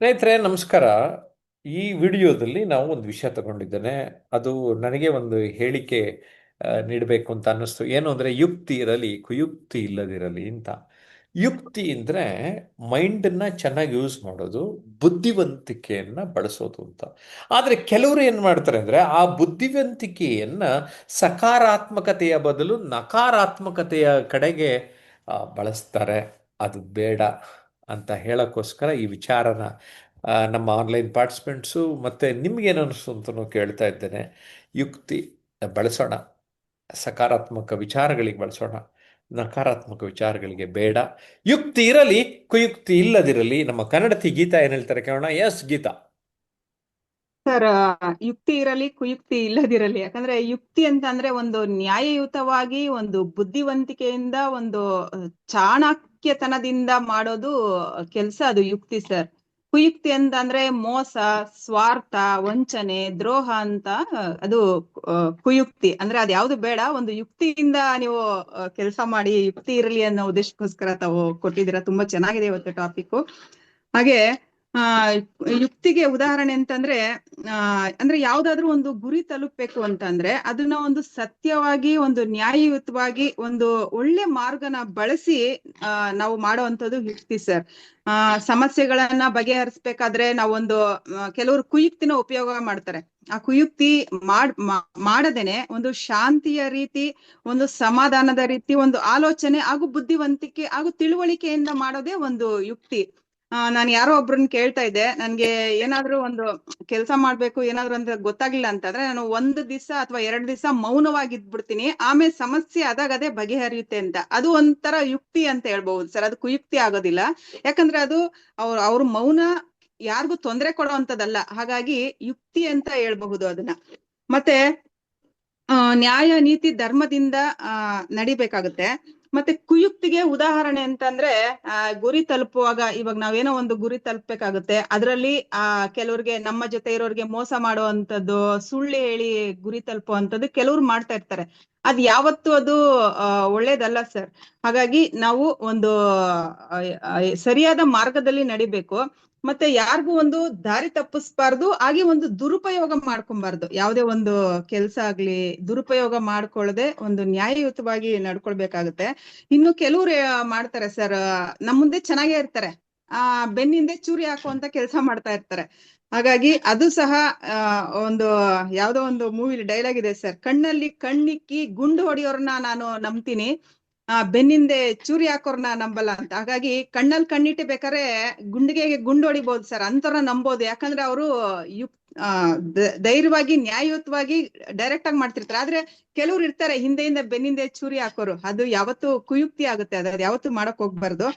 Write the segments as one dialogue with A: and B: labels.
A: ಸ್ನೇಹಿತರೆ ನಮಸ್ಕಾರ. ಈ ವಿಡಿಯೋದಲ್ಲಿ ನಾವು ಒಂದು ವಿಷಯ ತಗೊಂಡಿದ್ದೇನೆ. ಅದು ನನಗೆ ಒಂದು ಹೇಳಿಕೆ ನೀಡಬೇಕು ಅಂತ ಅನ್ನಿಸ್ತು. ಏನು ಅಂದರೆ ಯುಕ್ತಿ ಇರಲಿ ಕುಯುಕ್ತಿ ಇಲ್ಲದಿರಲಿ ಅಂತ. ಯುಕ್ತಿ ಅಂದರೆ ಮೈಂಡನ್ನ ಚೆನ್ನಾಗಿ ಯೂಸ್ ಮಾಡೋದು, ಬುದ್ಧಿವಂತಿಕೆಯನ್ನು ಬಳಸೋದು ಅಂತ. ಆದರೆ ಕೆಲವರು ಏನು ಮಾಡ್ತಾರೆ ಅಂದರೆ ಆ ಬುದ್ಧಿವಂತಿಕೆಯನ್ನು ಸಕಾರಾತ್ಮಕತೆಯ ಬದಲು ನಕಾರಾತ್ಮಕತೆಯ ಕಡೆಗೆ ಬಳಸ್ತಾರೆ. ಅದು ಬೇಡ ಅಂತ ಹೇಳೋಕ್ಕೋಸ್ಕರ ಈ ವಿಚಾರನ ನಮ್ಮ ಆನ್ಲೈನ್ ಪಾರ್ಟಿಸಿಪೆಂಟ್ಸು ಮತ್ತು ನಿಮಗೇನು ಅನ್ನಿಸ್ತು ಅಂತಲೂ ಕೇಳ್ತಾ ಇದ್ದೇನೆ. ಯುಕ್ತಿ ಬಳಸೋಣ, ಸಕಾರಾತ್ಮಕ ವಿಚಾರಗಳಿಗೆ ಬಳಸೋಣ, ನಕಾರಾತ್ಮಕ ವಿಚಾರಗಳಿಗೆ ಬೇಡ. ಯುಕ್ತಿ ಇರಲಿ ಕುಯುಕ್ತಿ ಇಲ್ಲದಿರಲಿ. ನಮ್ಮ ಕನ್ನಡತಿ ಗೀತಾ ಏನು ಹೇಳ್ತಾರೆ ಕೇಳೋಣ. ಎಸ್ ಗೀತಾ.
B: ಸರ್, ಯುಕ್ತಿ ಇರಲಿ ಕುಯುಕ್ತಿ ಇಲ್ಲದಿರಲಿ. ಯಾಕಂದ್ರೆ ಯುಕ್ತಿ ಅಂತ ಅಂದ್ರೆ ಒಂದು ನ್ಯಾಯಯುತವಾಗಿ, ಒಂದು ಬುದ್ಧಿವಂತಿಕೆಯಿಂದ, ಒಂದು ಚಾಣಾಕ್ಯತನದಿಂದ ಮಾಡೋದು ಕೆಲ್ಸ, ಅದು ಯುಕ್ತಿ ಸರ್. ಕುಯುಕ್ತಿ ಅಂತ ಅಂದ್ರೆ ಮೋಸ, ಸ್ವಾರ್ಥ, ವಂಚನೆ, ದ್ರೋಹ ಅಂತ ಅದು ಕುಯುಕ್ತಿ. ಅಂದ್ರೆ ಅದ್ ಯಾವ್ದು ಬೇಡ, ಒಂದು ಯುಕ್ತಿಯಿಂದ ನೀವು ಕೆಲಸ ಮಾಡಿ. ಯುಕ್ತಿ ಇರಲಿ ಅನ್ನೋ ಉದ್ದೇಶಕ್ಕೋಸ್ಕರ ತಾವು ಕೊಟ್ಟಿದ್ದೀರಾ. ತುಂಬಾ ಚೆನ್ನಾಗಿದೆ ಇವತ್ತು ಟಾಪಿಕ್. ಹಾಗೆ ಆ ಯುಕ್ತಿಗೆ ಉದಾಹರಣೆ ಅಂತಂದ್ರೆ, ಅಂದ್ರೆ ಯಾವ್ದಾದ್ರು ಒಂದು ಗುರಿ ತಲುಪಬೇಕು ಅಂತಂದ್ರೆ ಅದನ್ನ ಒಂದು ಸತ್ಯವಾಗಿ, ಒಂದು ನ್ಯಾಯಯುತವಾಗಿ, ಒಂದು ಒಳ್ಳೆ ಮಾರ್ಗನ ಬಳಸಿ ನಾವು ಮಾಡುವಂತದ್ದು ಯುಕ್ತಿ ಸರ್. ಸಮಸ್ಯೆಗಳನ್ನ ಬಗೆಹರಿಸ್ಬೇಕಾದ್ರೆ ನಾವೊಂದು ಕೆಲವರು ಕುಯುಕ್ತಿನ ಉಪಯೋಗ ಮಾಡ್ತಾರೆ. ಆ ಕುಯುಕ್ತಿ ಮಾಡದೇನೆ ಒಂದು ಶಾಂತಿಯ ರೀತಿ, ಒಂದು ಸಮಾಧಾನದ ರೀತಿ, ಒಂದು ಆಲೋಚನೆ ಹಾಗೂ ಬುದ್ಧಿವಂತಿಕೆ ಹಾಗೂ ತಿಳುವಳಿಕೆಯಿಂದ ಮಾಡೋದೇ ಒಂದು ಯುಕ್ತಿ. ನಾನು ಯಾರೋ ಒಬ್ರನ್ನ ಕೇಳ್ತಾ ಇದ್ದೆ, ನನ್ಗೆ ಏನಾದ್ರೂ ಒಂದು ಕೆಲಸ ಮಾಡ್ಬೇಕು, ಏನಾದ್ರು ಅಂತ ಗೊತ್ತಾಗ್ಲಿಲ್ಲ ಅಂತಂದ್ರೆ ನಾನು 1 ದಿವಸ ಅಥವಾ 2 ದಿವಸ ಮೌನವಾಗಿದ್ಬಿಡ್ತೀನಿ, ಆಮೇಲೆ ಸಮಸ್ಯೆ ಅದೇ ಬಗೆಹರಿಯುತ್ತೆ ಅಂತ. ಅದು ಒಂಥರ ಯುಕ್ತಿ ಅಂತ ಹೇಳ್ಬಹುದು ಸರ್. ಅದು ಕುಯುಕ್ತಿ ಆಗೋದಿಲ್ಲ. ಯಾಕಂದ್ರೆ ಅದು ಅವ್ರ ಮೌನ ಯಾರಿಗೂ ತೊಂದರೆ ಕೊಡುವಂತದಲ್ಲ. ಹಾಗಾಗಿ ಯುಕ್ತಿ ಅಂತ ಹೇಳ್ಬಹುದು ಅದನ್ನ. ಮತ್ತೆ ನ್ಯಾಯ, ನೀತಿ, ಧರ್ಮದಿಂದ ನಡಿಬೇಕಾಗುತ್ತೆ. ಮತ್ತೆ ಕುಯುಕ್ತಿಗೆ ಉದಾಹರಣೆ ಅಂತಂದ್ರೆ ಗುರಿ ತಲುಪುವಾಗ, ಇವಾಗ ನಾವೇನೋ ಒಂದು ಗುರಿ ತಲುಪಬೇಕಾಗುತ್ತೆ. ಅದರಲ್ಲಿ ಕೆಲವ್ರಿಗೆ, ನಮ್ಮ ಜೊತೆ ಇರೋರಿಗೆ ಮೋಸ ಮಾಡುವಂತದ್ದು, ಸುಳ್ಳು ಹೇಳಿ ಗುರಿ ತಲುಪುವಂತದ್ದು ಕೆಲವ್ರು ಮಾಡ್ತಾ ಇರ್ತಾರೆ. ಅದ್ ಯಾವತ್ತು ಅದು ಒಳ್ಳೇದಲ್ಲ ಸರ್. ಹಾಗಾಗಿ ನಾವು ಒಂದು ಸರಿಯಾದ ಮಾರ್ಗದಲ್ಲಿ ನಡಿಬೇಕು. ಮತ್ತೆ ಯಾರಿಗೂ ಒಂದು ದಾರಿ ತಪ್ಪಿಸ್ಬಾರ್ದು, ಹಾಗೆ ಒಂದು ದುರುಪಯೋಗ ಮಾಡ್ಕೊಬಾರ್ದು. ಯಾವುದೇ ಒಂದು ಕೆಲ್ಸ ಆಗ್ಲಿ ದುರುಪಯೋಗ ಮಾಡ್ಕೊಳ್ಳದೆ ಒಂದು ನ್ಯಾಯಯುತವಾಗಿ ನಡ್ಕೊಳ್ಬೇಕಾಗುತ್ತೆ. ಇನ್ನು ಕೆಲವ್ರು ಮಾಡ್ತಾರೆ ಸರ್, ನಮ್ ಮುಂದೆ ಚೆನ್ನಾಗೇ ಇರ್ತಾರೆ, ಬೆನ್ನಿಂದೆ ಚೂರಿ ಹಾಕುವಂತ ಕೆಲಸ ಮಾಡ್ತಾ ಇರ್ತಾರೆ. ಹಾಗಾಗಿ ಅದು ಸಹ ಒಂದು ಯಾವ್ದೋ ಒಂದು ಮೂವಿಲಿ ಡೈಲಾಗ್ ಇದೆ ಸರ್, ಕಣ್ಣಲ್ಲಿ ಕಣ್ಣಿಕ್ಕಿ ಗುಂಡು ಹೊಡಿಯೋರ್ನ ನಾನು ನಂಬ್ತೀನಿ, ಬೆನ್ನಿಂದೆ ಚೂರಿ ಹಾಕೋರ್ನ ನಂಬಲ್ಲ ಅಂತ. ಹಾಗಾಗಿ ಕಣ್ಣಲ್ಲಿ ಕಣ್ಣಿಟ್ಟು ಬೇಕಾದ್ರೆ ಗುಂಡಿಗೆ ಗುಂಡು ಹೊಡಿಬಹುದು ಸರ್, ಅಂತವ್ರನ್ನ ನಂಬೋದು. ಯಾಕಂದ್ರೆ ಅವರು ಧೈರ್ಯವಾಗಿ, ನ್ಯಾಯಯುತವಾಗಿ, ಡೈರೆಕ್ಟ್ ಆಗಿ ಮಾಡ್ತಿರ್ತಾರೆ. ಆದ್ರೆ ಕೆಲವ್ರು ಇರ್ತಾರೆ ಹಿಂದೆಯಿಂದ ಬೆನ್ನಿಂದೆ ಚೂರಿ ಹಾಕೋರು, ಅದು ಯಾವತ್ತು ಕುಯುಕ್ತಿ ಆಗುತ್ತೆ. ಅದು ಯಾವತ್ತು ಮಾಡಕ್ ಹೋಗ್ಬಾರ್ದು.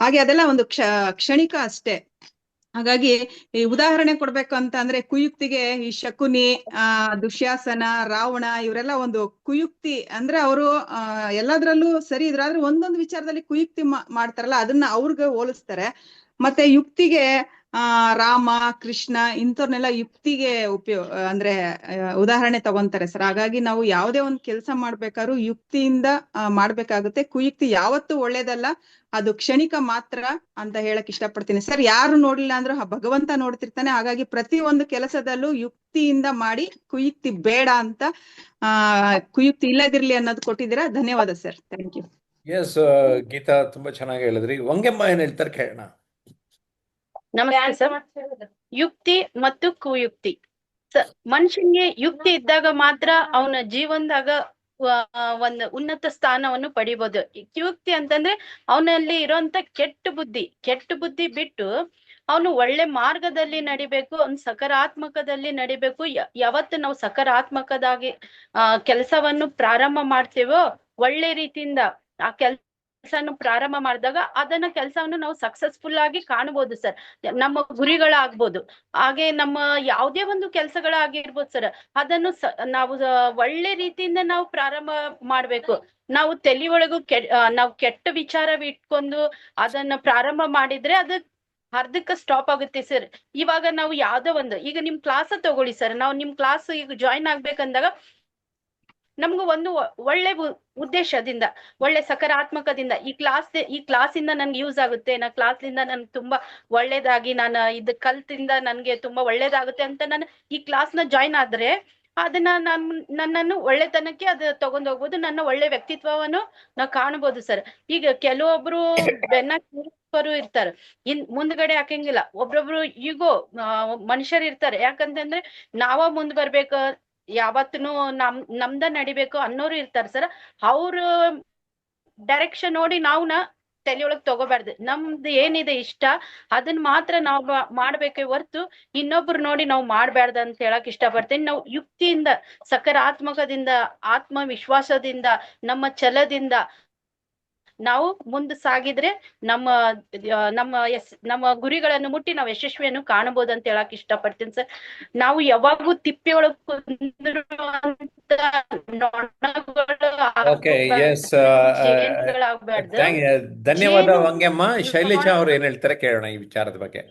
B: ಹಾಗೆ ಅದೆಲ್ಲ ಒಂದು ಕ್ಷಣಿಕ ಅಷ್ಟೇ. ಹಾಗಾಗಿ ಈ ಉದಾಹರಣೆ ಕೊಡ್ಬೇಕು ಅಂತ ಅಂದ್ರೆ ಕುಯುಕ್ತಿಗೆ ಈ ಶಕುನಿ, ದುಶ್ಯಾಸನ, ರಾವಣ ಇವರೆಲ್ಲ ಒಂದು ಕುಯುಕ್ತಿ. ಅಂದ್ರೆ ಅವರು ಎಲ್ಲದ್ರಲ್ಲೂ ಸರಿ ಇದ್ರಾದ್ರೆ ಒಂದೊಂದು ವಿಚಾರದಲ್ಲಿ ಕುಯುಕ್ತಿ ಮಾಡ್ತಾರಲ್ಲ, ಅದನ್ನ ಅವ್ರಿಗೆ ಹೋಲಿಸ್ತಾರೆ. ಮತ್ತೆ ಯುಕ್ತಿಗೆ ರಾಮ, ಕೃಷ್ಣ ಇಂಥವ್ರನ್ನೆಲ್ಲ ಯುಕ್ತಿಗೆ ಅಂದ್ರೆ ಉದಾಹರಣೆ ತಗೊಂತಾರೆ ಸರ್. ಹಾಗಾಗಿ ನಾವು ಯಾವುದೇ ಒಂದು ಕೆಲಸ ಮಾಡ್ಬೇಕಾದ್ರೂ ಯುಕ್ತಿಯಿಂದ ಮಾಡ್ಬೇಕಾಗುತ್ತೆ. ಕುಯುಕ್ತಿ ಯಾವತ್ತೂ ಒಳ್ಳೇದಲ್ಲ, ಅದು ಕ್ಷಣಿಕ ಮಾತ್ರ ಅಂತ ಹೇಳಕ್ ಇಷ್ಟಪಡ್ತೀನಿ ಸರ್. ಯಾರು ನೋಡ್ಲಿಲ್ಲ ಅಂದ್ರೂ ಭಗವಂತ ನೋಡ್ತಿರ್ತಾನೆ. ಹಾಗಾಗಿ ಪ್ರತಿ ಒಂದು ಕೆಲಸದಲ್ಲೂ ಯುಕ್ತಿಯಿಂದ ಮಾಡಿ, ಕುಯುಕ್ತಿ ಬೇಡ ಅಂತ, ಕುಯುಕ್ತಿ ಇಲ್ಲದಿರ್ಲಿ ಅನ್ನೋದು ಕೊಟ್ಟಿದ್ದೀರಾ. ಧನ್ಯವಾದ sir. Thank you.
A: S Geetha, ತುಂಬ ಚೆನ್ನಾಗಿ ಹೇಳಿದ್ರಿ. ವಂಗೆಮ್ಮ ಏನು ಹೇಳ್ತಾರೆ ಕೇಳೋಣ.
C: ನಮಸ್ತೆ ಸರ್. ಯುಕ್ತಿ ಮತ್ತು ಕುಯುಕ್ತಿ. ಮನುಷ್ಯನ್ಗೆ ಯುಕ್ತಿ ಇದ್ದಾಗ ಮಾತ್ರ ಅವನ ಜೀವನದಾಗ ಒಂದು ಉನ್ನತ ಸ್ಥಾನವನ್ನು ಪಡಿಬಹುದು. ಕುಯುಕ್ತಿ ಅಂತಂದ್ರೆ ಅವನಲ್ಲಿ ಇರೋಂತ ಕೆಟ್ಟ ಬುದ್ಧಿ ಬಿಟ್ಟು ಅವನು ಒಳ್ಳೆ ಮಾರ್ಗದಲ್ಲಿ ನಡಿಬೇಕು, ಅವ್ನು ಸಕಾರಾತ್ಮಕದಲ್ಲಿ ನಡಿಬೇಕು. ಯಾವತ್ತು ನಾವು ಸಕಾರಾತ್ಮಕದಾಗಿ ಕೆಲಸವನ್ನು ಪ್ರಾರಂಭ ಮಾಡ್ತೇವೋ, ಒಳ್ಳೆ ರೀತಿಯಿಂದ ಆ ಕೆಲಸವನ್ನು ಪ್ರಾರಂಭ ಮಾಡಿದಾಗ ಅದನ್ನ ಕೆಲಸವನ್ನು ನಾವು ಸಕ್ಸಸ್ಫುಲ್ ಆಗಿ ಕಾಣಬಹುದು ಸರ್. ನಮ್ಮ ಗುರಿಗಳಾಗ್ಬೋದು, ಹಾಗೆ ನಮ್ಮ ಯಾವುದೇ ಒಂದು ಕೆಲಸಗಳಾಗಿರ್ಬೋದು ಸರ್, ಅದನ್ನು ನಾವು ಒಳ್ಳೆ ರೀತಿಯಿಂದ ನಾವು ಪ್ರಾರಂಭ ಮಾಡ್ಬೇಕು. ನಾವು ತಲೆ ಒಳಗೂ ನಾವು ಕೆಟ್ಟ ವಿಚಾರ ಇಟ್ಕೊಂಡು ಅದನ್ನ ಪ್ರಾರಂಭ ಮಾಡಿದ್ರೆ ಅದು ಅರ್ಧಕ್ಕೆ ಸ್ಟಾಪ್ ಆಗುತ್ತೆ ಸರ್. ಇವಾಗ ನಾವು ಯಾವ್ದೋ ಒಂದು, ಈಗ ನಿಮ್ ಕ್ಲಾಸ್ ತಗೊಳ್ಳಿ ಸರ್, ನಾವು ನಿಮ್ ಕ್ಲಾಸ್ ಈಗ ಜಾಯಿನ್ ಆಗ್ಬೇಕಂದಾಗ ನಮ್ಗೂ ಒಂದು ಒಳ್ಳೆ ಉದ್ದೇಶದಿಂದ, ಒಳ್ಳೆ ಸಕಾರಾತ್ಮಕದಿಂದ ಈ ಕ್ಲಾಸಿಂದ ನನ್ಗೆ ಯೂಸ್ ಆಗುತ್ತೆ, ಕ್ಲಾಸ್ನಿಂದ ನನ್ಗೆ ತುಂಬಾ ಒಳ್ಳೇದಾಗಿ ನಾನು ಇದು ಕಲ್ತಿಂದ ನನ್ಗೆ ತುಂಬಾ ಒಳ್ಳೇದಾಗುತ್ತೆ ಅಂತ ನಾನು ಈ ಕ್ಲಾಸ್ನ ಜಾಯಿನ್ ಆದ್ರೆ ಅದನ್ನ ನನ್ನನ್ನು ಒಳ್ಳೆತನಕ್ಕೆ ಅದು ತಗೊಂಡ್ ಹೋಗ್ಬೋದು, ನನ್ನ ಒಳ್ಳೆ ವ್ಯಕ್ತಿತ್ವವನ್ನು ನಾವು ಕಾಣಬಹುದು ಸರ್. ಈಗ ಕೆಲವೊಬ್ರು ಬೆನ್ನ ಇರ್ತಾರೆ, ಮುಂದ್ಗಡೆ ಹಾಕಂಗಿಲ್ಲ. ಒಬ್ರೊಬ್ರು ಈಗೋ ಮನುಷ್ಯರು ಇರ್ತಾರೆ, ಯಾಕಂತಂದ್ರೆ ನಾವ ಮುಂದ್ ಬರ್ಬೇಕು, ಯಾವತ್ತೂ ನಮ್ದ ನಡಿಬೇಕು ಅನ್ನೋರು ಇರ್ತಾರೆ ಸರ್. ಅವ್ರ ಡೈರೆಕ್ಷನ್ ನೋಡಿ ನಾವ್ನ ತಲೆಯೊಳಗ್ ತಗೋಬಾರ್ದು. ನಮ್ದು ಏನಿದೆ ಇಷ್ಟ ಅದನ್ನ ಮಾತ್ರ ನಾವು ಮಾಡ್ಬೇಕೆ ಹೊರ್ತು ಇನ್ನೊಬ್ರು ನೋಡಿ ನಾವು ಮಾಡ್ಬಾರ್ದು ಅಂತ ಹೇಳಕ್ ಇಷ್ಟಪಡ್ತೀನಿ. ನಾವು ಯುಕ್ತಿಯಿಂದ, ಸಕಾರಾತ್ಮಕದಿಂದ, ಆತ್ಮವಿಶ್ವಾಸದಿಂದ, ನಮ್ಮ ಛಲದಿಂದ ನಾವು ಮುಂದೆ ಸಾಗಿದ್ರೆ ನಮ್ಮ ನಮ್ಮ ಗುರಿಗಳನ್ನು ಮುಟ್ಟಿ ನಾವು ಯಶಸ್ವಿಯನ್ನು ಕಾಣಬಹುದು ಅಂತ ಹೇಳಕ್ ಇಷ್ಟಪಡ್ತೀನಿ ಸರ್. ನಾವು ಯಾವಾಗೂ ತಿಪ್ಪೆ ಒಳಗ್
A: ಓಕೆ, ಎಸ್, ಧನ್ಯವಾದ ವಂಗ್ಯಮ್ಮ. ಶೈಲಜಾ ಅವ್ರು ಏನ್ ಹೇಳ್ತಾರೆ ಕೇಳೋಣ ಈ ವಿಚಾರದ ಬಗ್ಗೆ.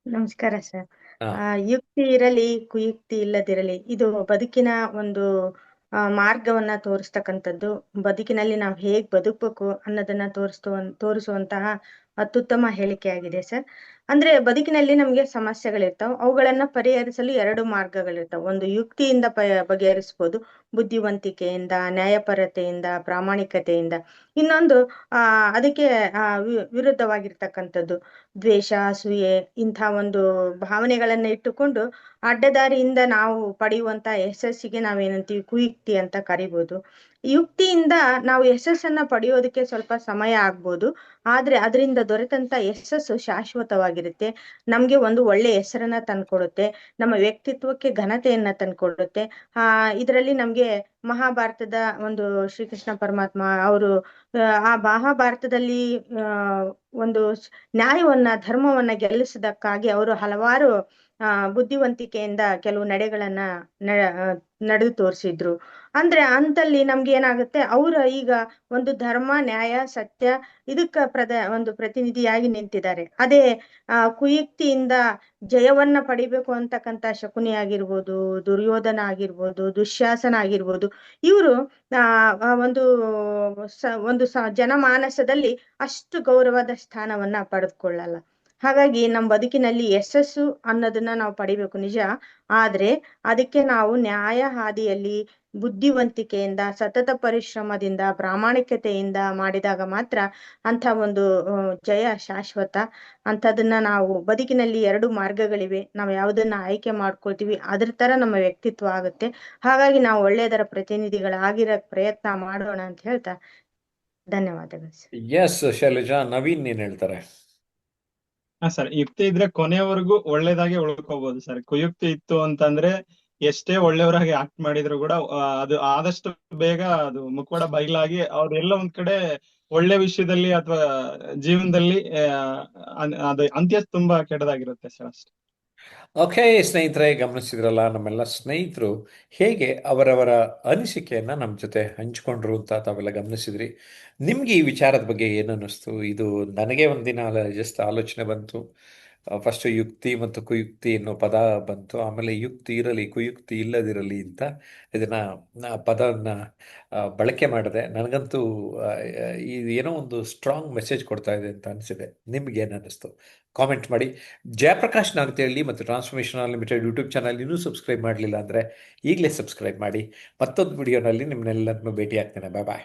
D: ನಮಸ್ಕಾರ ಸರ್.
A: ಹಾ.
D: ಯುಕ್ತಿ ಇರಲಿ ಕುಯುಕ್ತಿ ಇಲ್ಲದಿರಲಿ, ಇದು ಬದುಕಿನ ಒಂದು ಮಾರ್ಗವನ್ನ ತೋರಿಸ್ತಕ್ಕಂಥದ್ದು. ಬದುಕಿನಲ್ಲಿ ನಾವು ಹೇಗ್ ಬದುಕಬೇಕು ಅನ್ನೋದನ್ನ ತೋರಿಸುವಂತಹ ಅತ್ಯುತ್ತಮ ಹೇಳಿಕೆಯಾಗಿದೆ ಸರ್. ಅಂದ್ರೆ ಬದುಕಿನಲ್ಲಿ ನಮ್ಗೆ ಸಮಸ್ಯೆಗಳಿರ್ತಾವ, ಅವುಗಳನ್ನ ಪರಿಹರಿಸಲು ಎರಡು ಮಾರ್ಗಗಳಿರ್ತಾವ. ಒಂದು ಯುಕ್ತಿಯಿಂದ ಬಗೆಹರಿಸಬಹುದು, ಬುದ್ಧಿವಂತಿಕೆಯಿಂದ, ನ್ಯಾಯಪರತೆಯಿಂದ, ಪ್ರಾಮಾಣಿಕತೆಯಿಂದ. ಇನ್ನೊಂದು ಅದಕ್ಕೆ ವಿರುದ್ಧವಾಗಿರ್ತಕ್ಕಂಥದ್ದು ದ್ವೇಷ, ಅಸೂಯೆ, ಇಂಥ ಒಂದು ಭಾವನೆಗಳನ್ನ ಇಟ್ಟುಕೊಂಡು ಅಡ್ಡದಾರಿಯಿಂದ ನಾವು ಪಡೆಯುವಂತ ಯಶಸ್ಸಿಗೆ ನಾವೇನಂತೀವಿ ಕುಯುಕ್ತಿ ಅಂತ ಕರಿಬಹುದು. ಯುಕ್ತಿಯಿಂದ ನಾವು ಯಶಸ್ಸನ್ನ ಪಡೆಯೋದಕ್ಕೆ ಸ್ವಲ್ಪ ಸಮಯ ಆಗ್ಬೋದು, ಆದ್ರೆ ಅದರಿಂದ ದೊರೆತಂತ ಯಶಸ್ಸು ಶಾಶ್ವತವಾಗಿರುತ್ತೆ. ನಮ್ಗೆ ಒಂದು ಒಳ್ಳೆ ಹೆಸರನ್ನ ತಂದ್ಕೊಡುತ್ತೆ, ನಮ್ಮ ವ್ಯಕ್ತಿತ್ವಕ್ಕೆ ಘನತೆಯನ್ನ ತಂದ್ಕೊಡುತ್ತೆ. ಇದರಲ್ಲಿ ನಮ್ಗೆ ಮಹಾಭಾರತದ ಒಂದು ಶ್ರೀಕೃಷ್ಣ ಪರಮಾತ್ಮ ಅವರು ಆ ಮಹಾಭಾರತದಲ್ಲಿ ಒಂದು ನ್ಯಾಯವನ್ನ, ಧರ್ಮವನ್ನ ಗೆಲ್ಲಿಸೋದಕ್ಕಾಗಿ ಅವರು ಹಲವಾರು ಬುದ್ಧಿವಂತಿಕೆಯಿಂದ ಕೆಲವು ನಡೆಗಳನ್ನ ನಡೆದು ತೋರಿಸಿದ್ರು. ಅಂದ್ರೆ ಅಂತಲ್ಲಿ ನಮ್ಗೆ ಏನಾಗುತ್ತೆ, ಅವ್ರ ಈಗ ಒಂದು ಧರ್ಮ, ನ್ಯಾಯ, ಸತ್ಯ ಇದಕ್ಕ ಒಂದು ಪ್ರತಿನಿಧಿಯಾಗಿ ನಿಂತಿದ್ದಾರೆ. ಅದೇ ಕುಯುಕ್ತಿಯಿಂದ ಜಯವನ್ನ ಪಡಿಬೇಕು ಅಂತಕ್ಕಂತ ಶಕುನಿ ಆಗಿರ್ಬೋದು, ದುರ್ಯೋಧನ ಆಗಿರ್ಬೋದು, ದುಶ್ಯಾಸನ ಆಗಿರ್ಬೋದು, ಇವರು ಒಂದು ಜನಮಾನಸದಲ್ಲಿ ಅಷ್ಟು ಗೌರವದ ಸ್ಥಾನವನ್ನ ಪಡೆದುಕೊಳ್ಳಲ್ಲ. ಹಾಗಾಗಿ ನಮ್ಮ ಬದುಕಿನಲ್ಲಿ ಯಶಸ್ಸು ಅನ್ನೋದನ್ನ ನಾವು ಪಡಿಬೇಕು ನಿಜ, ಆದ್ರೆ ಅದಕ್ಕೆ ನಾವು ನ್ಯಾಯ ಹಾದಿಯಲ್ಲಿ ಬುದ್ಧಿವಂತಿಕೆಯಿಂದ, ಸತತ ಪರಿಶ್ರಮದಿಂದ, ಪ್ರಾಮಾಣಿಕತೆಯಿಂದ ಮಾಡಿದಾಗ ಮಾತ್ರ ಅಂತ ಒಂದು ಜಯ ಶಾಶ್ವತ. ಅಂಥದನ್ನ ನಾವು ಬದುಕಿನಲ್ಲಿ ಎರಡು ಮಾರ್ಗಗಳಿವೆ, ನಾವು ಯಾವುದನ್ನ ಆಯ್ಕೆ ಮಾಡ್ಕೊಳ್ತೀವಿ ಅದ್ರ ತರ ನಮ್ಮ ವ್ಯಕ್ತಿತ್ವ ಆಗುತ್ತೆ. ಹಾಗಾಗಿ ನಾವು ಒಳ್ಳೆಯದರ ಪ್ರತಿನಿಧಿಗಳಾಗಿರಕ್ ಪ್ರಯತ್ನ ಮಾಡೋಣ ಅಂತ ಹೇಳ್ತಾ ಧನ್ಯವಾದಗಳು ಸರ್.
A: ಎಸ್ ಶೈಲಜಾ, ನವೀನ್ ಏನ್ ಹೇಳ್ತಾರೆ?
E: ಸರ್, ಯುಕ್ತಿ ಇದ್ರೆ ಕೊನೆಯವರೆಗೂ ಒಳ್ಳೇದಾಗೆ ಉಳ್ಕೋಬಹುದು ಸರ್. ಕುಯುಕ್ತಿ ಇತ್ತು ಅಂತಂದ್ರೆ ಎಷ್ಟೇ ಒಳ್ಳೆಯವರಾಗಿ ಆಕ್ಟ್ ಮಾಡಿದ್ರು ಕೂಡ ಅದು ಆದಷ್ಟು ಬೇಗ ಅದು ಮುಖವಾಡ ಬಯಲಾಗಿ ಅವ್ರೆಲ್ಲ ಒಂದ್ ಕಡೆ ಒಳ್ಳೆ ವಿಷಯದಲ್ಲಿ ಅಥವಾ ಜೀವನದಲ್ಲಿ ಅದು ಅಂತ್ಯ ತುಂಬಾ ಕೆಟ್ಟದಾಗಿರುತ್ತೆ ಸರ್. ಅಷ್ಟೇ.
A: ಓಕೆ ಸ್ನೇಹಿತರೆ, ಗಮನಿಸಿದ್ರಲ್ಲ ನಮ್ಮೆಲ್ಲ ಸ್ನೇಹಿತರು ಹೇಗೆ ಅವರವರ ಅನಿಸಿಕೆಯನ್ನು ನಮ್ಮ ಜೊತೆ ಹಂಚ್ಕೊಂಡ್ರು ಅಂತ ತಾವೆಲ್ಲ ಗಮನಿಸಿದ್ರಿ. ನಿಮ್ಗೆ ಈ ವಿಚಾರದ ಬಗ್ಗೆ ಏನು ಅನ್ನಿಸ್ತು? ಇದು ನನಗೆ ಒಂದಿನ ಜಸ್ಟ್ ಆಲೋಚನೆ ಬಂತು. ಫಸ್ಟು ಯುಕ್ತಿ ಮತ್ತು ಕುಯುಕ್ತಿ ಅನ್ನೋ ಪದ ಬಂತು, ಆಮೇಲೆ ಯುಕ್ತಿ ಇರಲಿ ಕುಯುಕ್ತಿ ಇಲ್ಲದಿರಲಿ ಅಂತ ಇದನ್ನು ಪದವನ್ನು ಬಳಕೆ ಮಾಡಿದೆ. ನನಗಂತೂ ಇದು ಏನೋ ಒಂದು ಸ್ಟ್ರಾಂಗ್ ಮೆಸೇಜ್ ಕೊಡ್ತಾ ಇದೆ ಅಂತ ಅನಿಸಿದೆ. ನಿಮ್ಗೇನು ಅನ್ನಿಸ್ತು? ಕಾಮೆಂಟ್ ಮಾಡಿ. ಜಯಪ್ರಕಾಶ್ ನಾಗ್ತಿಹಳ್ಳಿ ಮತ್ತು ಟ್ರಾನ್ಸ್ಫಾರ್ಮೇಷನ್ ಅನ್ಲಿಮಿಟೆಡ್ ಯೂಟ್ಯೂಬ್ ಚಾನಲ್ ಇನ್ನೂ ಸಬ್ಸ್ಕ್ರೈಬ್ ಮಾಡಲಿಲ್ಲ ಅಂದರೆ ಈಗಲೇ ಸಬ್ಸ್ಕ್ರೈಬ್ ಮಾಡಿ. ಮತ್ತೊಂದು ವಿಡಿಯೋನಲ್ಲಿ ನಿಮ್ಮನ್ನೆಲ್ಲರನ್ನೂ ಭೇಟಿ ಆಗ್ತೇನೆ. ಬಾಯ್ ಬಾಯ್.